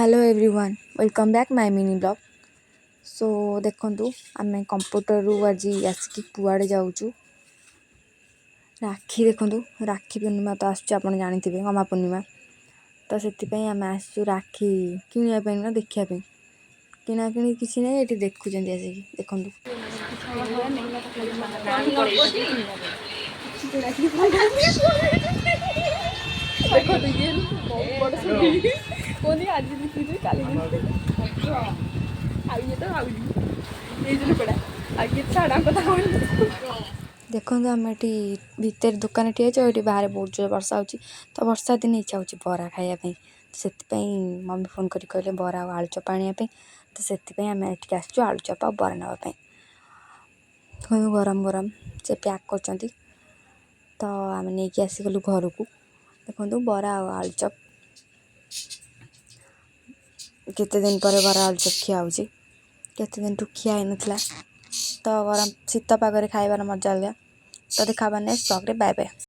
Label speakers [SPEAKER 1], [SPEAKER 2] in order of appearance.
[SPEAKER 1] Hello everyone welcome back my mini blog. So देखु आम computer रू आज आसिक कुआड़े जाऊँ राखी देखु राखी पूर्णिमा तो आस जानते गमा पूर्णिमा तो से आम आसु राखी किणापी ना देखापी किणाकिणी किसी ना ये देखुं आसिक देखु देखो आम ये भितर दुकान ठिया बाहर बहुत जोर वर्षा हो तो वर्षा दिन इच्छा हो बरा खायापी से मम्मी फोन कर कहले बरा और आलुचप आने तो से आम ये आसु आलुचप और बरा नापी गरम गरम से पैक कर तो आम नहीं आसीगलु घर को देखो बरा और आलुचप केते दिन पर बरा आलुचप खिया हो केते दिन खिया ही नाला तो गरम शीत पागरे खाइबार मजा अलग तो देखा नेक्स्ट ब्लॉग रे बाय बाय।